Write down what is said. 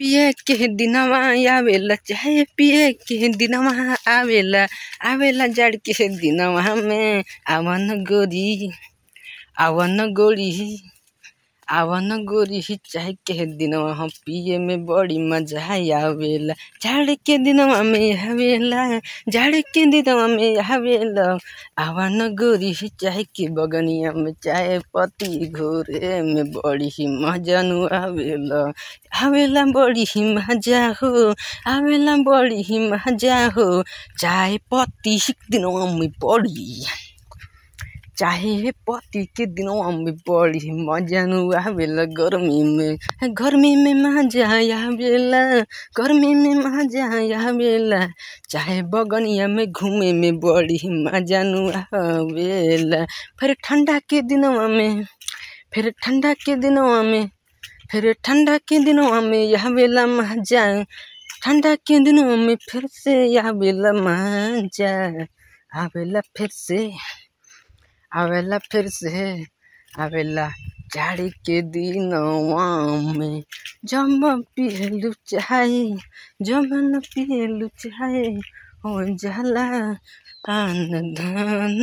पिए के दिनवा आवेला चाहे पिए के दिनवा आवेला आवेला जड़ के दिनवा में आवन गोरी चाहे के दिनवा हम पिए में बड़ी मजा आवेला झाड़ के दिनवा में आवेला झाड़ के दिनवा में आवेला आवन गोरी चाहे के बगनिया में चाहे पति घोरे में बड़ी ही मजा नु आवेला बड़ी ही मजा हो आवेला बड़ी ही मजा हो चाहे पति दिनवा में बड़ी चाहे पति के दिनों में बड़ी मजा नु आवेला गर्मी में मजा आवेला गर्मी में मजा आवेला चाहे बगनिया में घूमे में बड़ी मजा नु आवेला फिर ठंडा के दिनों में आवेला मजा ठंडा के दिनों में फिर से आवेला मजा आवेला फिर से आवेला झाड़ी के दिनवा में जब पियलू चाहे हो जाला आन धन।